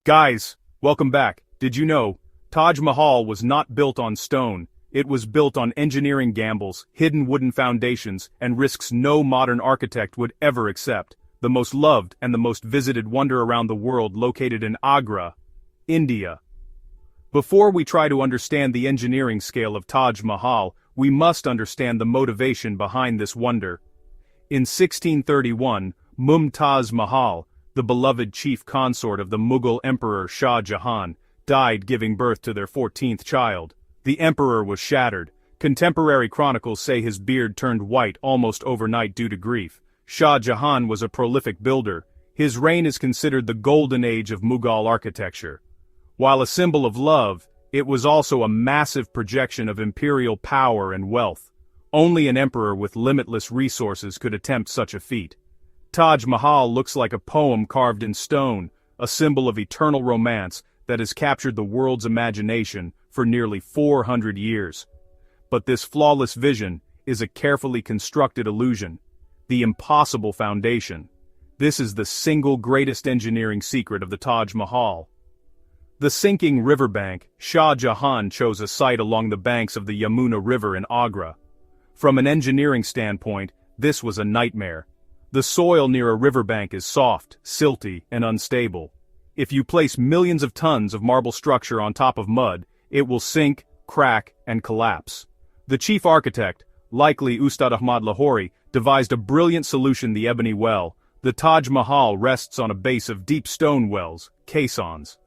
Guys, welcome back. Did you know, Taj Mahal was not built on stone, it was built on engineering gambles, hidden wooden foundations, and risks no modern architect would ever accept. The most loved and the most visited wonder around the world located in Agra, India. Before we try to understand the engineering scale of Taj Mahal, we must understand the motivation behind this wonder. In 1631, Mumtaz Mahal, the beloved chief consort of the Mughal emperor Shah Jahan, died giving birth to their 14th child. The emperor was shattered. Contemporary chronicles say his beard turned white almost overnight due to grief. Shah Jahan was a prolific builder. His reign is considered the golden age of Mughal architecture. While a symbol of love, it was also a massive projection of imperial power and wealth. Only an emperor with limitless resources could attempt such a feat. Taj Mahal looks like a poem carved in stone, a symbol of eternal romance that has captured the world's imagination for nearly 400 years. But this flawless vision is a carefully constructed illusion, the impossible foundation. This is the single greatest engineering secret of the Taj Mahal. The sinking riverbank, Shah Jahan chose a site along the banks of the Yamuna River in Agra. From an engineering standpoint, this was a nightmare. The soil near a riverbank is soft, silty, and unstable. If you place millions of tons of marble structure on top of mud, it will sink, crack, and collapse. The chief architect, likely Ustad Ahmad Lahori, devised a brilliant solution: the ebony well. The Taj Mahal rests on a base of deep stone wells, caissons.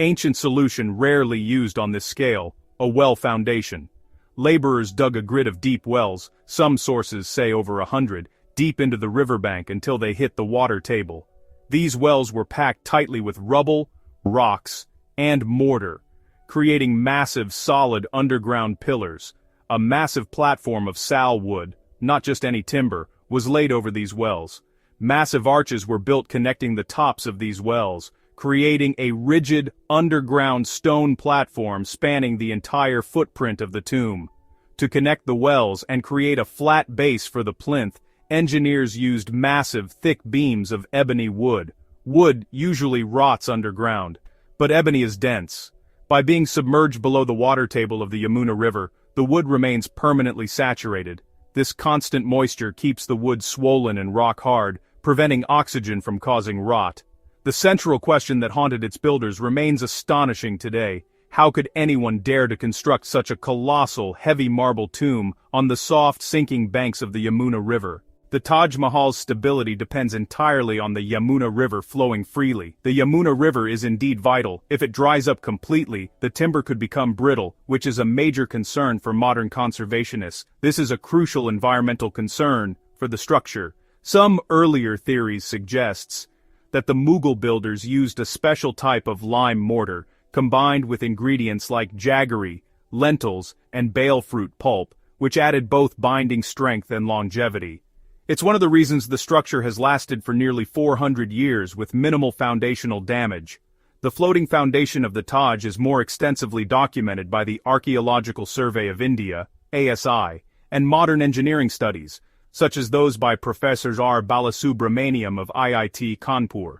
Ancient solution rarely used on this scale, a well foundation. Laborers dug a grid of deep wells, some sources say over 100, deep into the riverbank until they hit the water table. These wells were packed tightly with rubble, rocks, and mortar, creating massive solid underground pillars. A massive platform of sal wood, not just any timber, was laid over these wells. Massive arches were built connecting the tops of these wells, creating a rigid, underground stone platform spanning the entire footprint of the tomb. To connect the wells and create a flat base for the plinth, engineers used massive, thick beams of ebony wood. Wood usually rots underground, but ebony is dense. By being submerged below the water table of the Yamuna River, the wood remains permanently saturated. This constant moisture keeps the wood swollen and rock hard, preventing oxygen from causing rot. The central question that haunted its builders remains astonishing today. How could anyone dare to construct such a colossal, heavy marble tomb on the soft, sinking banks of the Yamuna River? The Taj Mahal's stability depends entirely on the Yamuna River flowing freely. The Yamuna River is indeed vital. If it dries up completely, the timber could become brittle, which is a major concern for modern conservationists. This is a crucial environmental concern for the structure. Some earlier theories suggests that the Mughal builders used a special type of lime mortar, combined with ingredients like jaggery, lentils, and bale fruit pulp, which added both binding strength and longevity. It's one of the reasons the structure has lasted for nearly 400 years with minimal foundational damage. The floating foundation of the Taj is more extensively documented by the Archaeological Survey of India, ASI, and modern engineering studies, such as those by Professor R. Balasubramaniam of IIT Kanpur.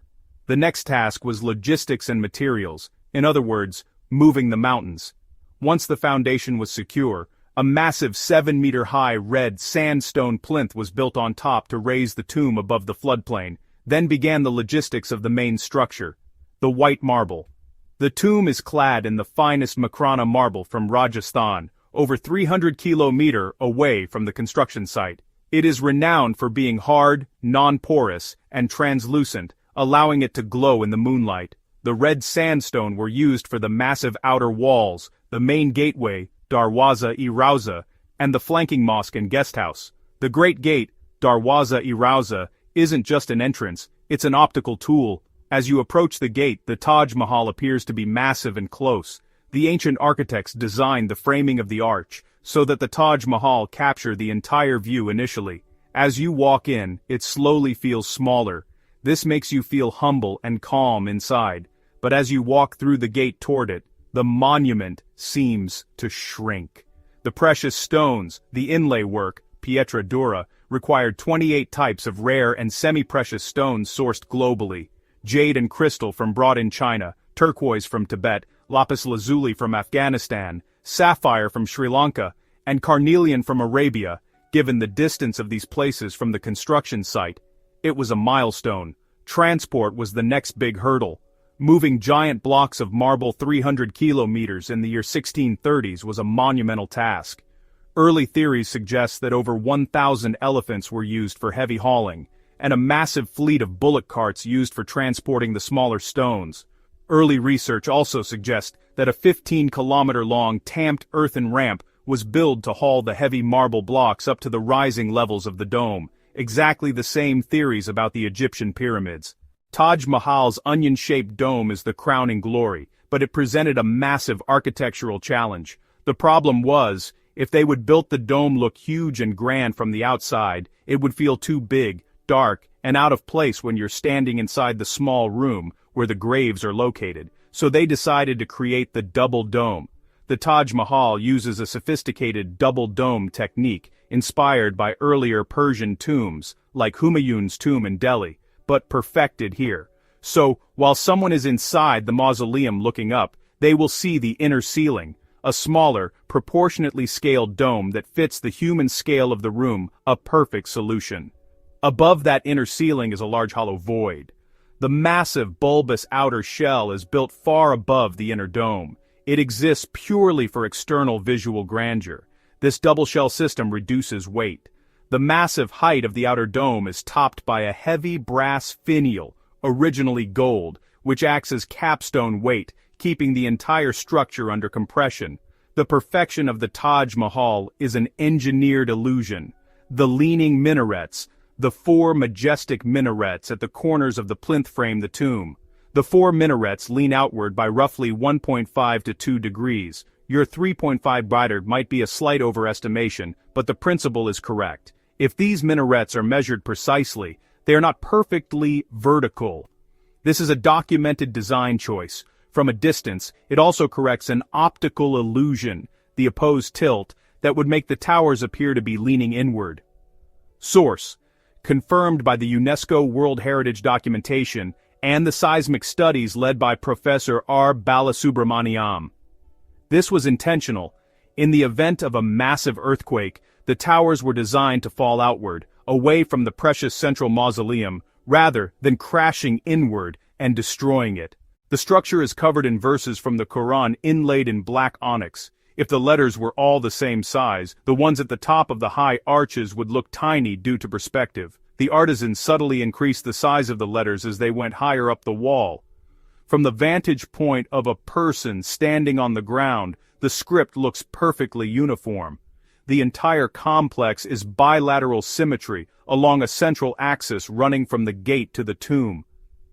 The next task was logistics and materials, in other words, moving the mountains. Once the foundation was secure, a massive 7-meter-high red sandstone plinth was built on top to raise the tomb above the floodplain. Then began the logistics of the main structure, the white marble. The tomb is clad in the finest Makrana marble from Rajasthan, over 300 kilometers away from the construction site. It is renowned for being hard, non-porous, and translucent, allowing it to glow in the moonlight. The red sandstone were used for the massive outer walls, the main gateway, Darwaza-e-Rauza, and the flanking mosque and guesthouse. The Great Gate, Darwaza-e-Rauza, isn't just an entrance, it's an optical tool. As you approach the gate, the Taj Mahal appears to be massive and close. The ancient architects designed the framing of the arch, so that the Taj Mahal capture the entire view initially. As you walk in, it slowly feels smaller. This makes you feel humble and calm inside. But as you walk through the gate toward it, the monument seems to shrink. The precious stones, the inlay work, pietra dura, required 28 types of rare and semi-precious stones sourced globally. Jade and crystal from brought in China, turquoise from Tibet, lapis lazuli from Afghanistan, sapphire from Sri Lanka, and carnelian from Arabia. Given the distance of these places from the construction site, it was a milestone. Transport was the next big hurdle. Moving giant blocks of marble 300 kilometers in the year 1630s was a monumental task. Early theories suggest that over 1,000 elephants were used for heavy hauling, and a massive fleet of bullock carts used for transporting the smaller stones. Early research also suggests that a 15-kilometer-long tamped earthen ramp was built to haul the heavy marble blocks up to the rising levels of the dome, exactly the same theories about the Egyptian pyramids. Taj Mahal's onion-shaped dome is the crowning glory, but it presented a massive architectural challenge. The problem was, if they would built the dome look huge and grand from the outside, it would feel too big, dark, and out of place when you're standing inside the small room where the graves are located, so they decided to create the double dome. The Taj Mahal uses a sophisticated double dome technique, inspired by earlier Persian tombs, like Humayun's tomb in Delhi, but perfected here. So, while someone is inside the mausoleum looking up, they will see the inner ceiling, a smaller, proportionately scaled dome that fits the human scale of the room, a perfect solution. Above that inner ceiling is a large hollow void. The massive bulbous outer shell is built far above the inner dome. It exists purely for external visual grandeur. This double shell system reduces weight. The massive height of the outer dome is topped by a heavy brass finial, originally gold, which acts as capstone weight, keeping the entire structure under compression. The perfection of the Taj Mahal is an engineered illusion. The leaning minarets, the 4 majestic minarets at the corners of the plinth frame the tomb. The 4 minarets lean outward by roughly 1.5 to 2 degrees. Your 3.5 brighter might be a slight overestimation, but the principle is correct. If these minarets are measured precisely, they are not perfectly vertical. This is a documented design choice. From a distance, it also corrects an optical illusion, the opposed tilt, that would make the towers appear to be leaning inward. Source: confirmed by the UNESCO World Heritage documentation and the seismic studies led by Professor R. Balasubramaniam. This was intentional. In the event of a massive earthquake, the towers were designed to fall outward, away from the precious central mausoleum, rather than crashing inward and destroying it. The structure is covered in verses from the Quran inlaid in black onyx. If the letters were all the same size, the ones at the top of the high arches would look tiny due to perspective. The artisans subtly increased the size of the letters as they went higher up the wall. From the vantage point of a person standing on the ground, the script looks perfectly uniform. The entire complex is bilateral symmetry along a central axis running from the gate to the tomb.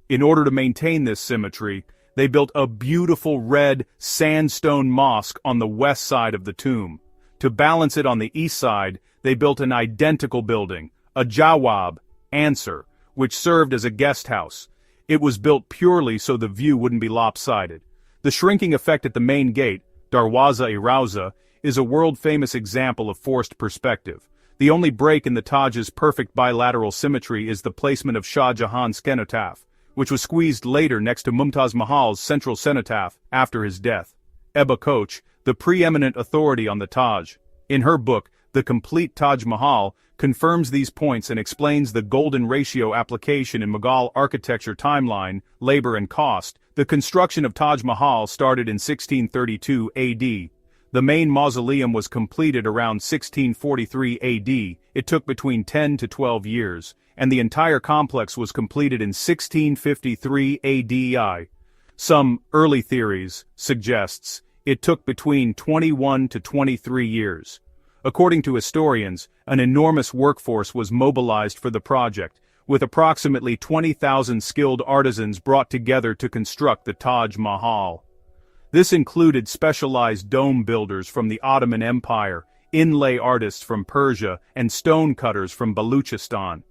In order to maintain this symmetry, they built a beautiful red sandstone mosque on the west side of the tomb. To balance it on the east side, they built an identical building, a jawab, answer, which served as a guest house. It was built purely so the view wouldn't be lopsided. The shrinking effect at the main gate, Darwaza-e-Rawza, is a world-famous example of forced perspective. The only break in the Taj's perfect bilateral symmetry is the placement of Shah Jahan's cenotaph, which was squeezed later next to Mumtaz Mahal's central cenotaph after his death. Ebba Koch, the preeminent authority on the Taj, in her book, The Complete Taj Mahal, confirms these points and explains the golden ratio application in Mughal architecture timeline, labor and cost. The construction of Taj Mahal started in 1632 AD. The main mausoleum was completed around 1643 AD. It took between 10 to 12 years, and the entire complex was completed in 1653 AD. Some early theories suggests it took between 21 to 23 years. According to historians, an enormous workforce was mobilized for the project, with approximately 20,000 skilled artisans brought together to construct the Taj Mahal. This included specialized dome builders from the Ottoman Empire, inlay artists from Persia, and stone cutters from Baluchistan.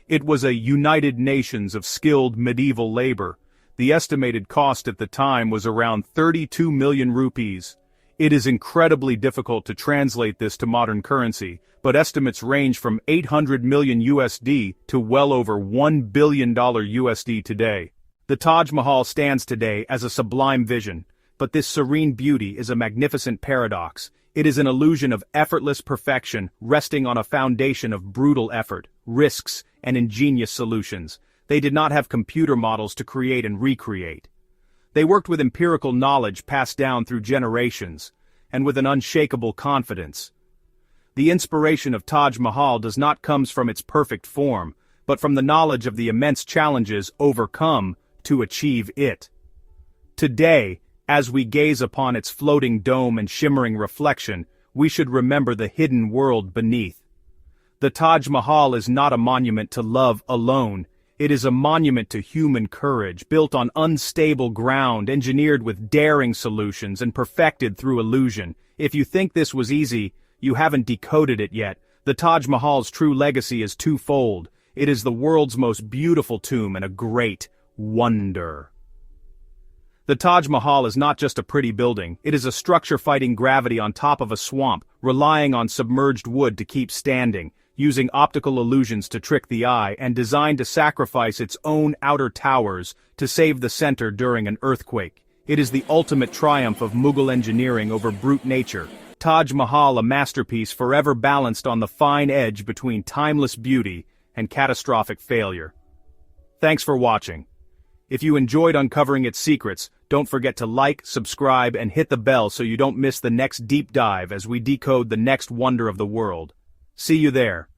It was a united nations of skilled medieval labor. The estimated cost at the time was around 32 million rupees. It is incredibly difficult to translate this to modern currency, but estimates range from 800 million USD to well over $1 billion USD today. The Taj Mahal stands today as a sublime vision, but this serene beauty is a magnificent paradox. It is an illusion of effortless perfection resting on a foundation of brutal effort, risks, and ingenious solutions. They did not have computer models to create and recreate. They worked with empirical knowledge passed down through generations, and with an unshakable confidence. The inspiration of Taj Mahal does not come from its perfect form, but from the knowledge of the immense challenges overcome to achieve it. Today, as we gaze upon its floating dome and shimmering reflection, we should remember the hidden world beneath. The Taj Mahal is not a monument to love alone. It is a monument to human courage, built on unstable ground, engineered with daring solutions, and perfected through illusion. If you think this was easy, you haven't decoded it yet. The Taj Mahal's true legacy is twofold. It is the world's most beautiful tomb and a great wonder. The Taj Mahal is not just a pretty building, it is a structure fighting gravity on top of a swamp, relying on submerged wood to keep standing, using optical illusions to trick the eye, and designed to sacrifice its own outer towers to save the center during an earthquake. It is the ultimate triumph of Mughal engineering over brute nature. Taj Mahal, a masterpiece forever balanced on the fine edge between timeless beauty and catastrophic failure. Thanks for watching. If you enjoyed uncovering its secrets, don't forget to like, subscribe, and hit the bell so you don't miss the next deep dive as we decode the next wonder of the world. See you there.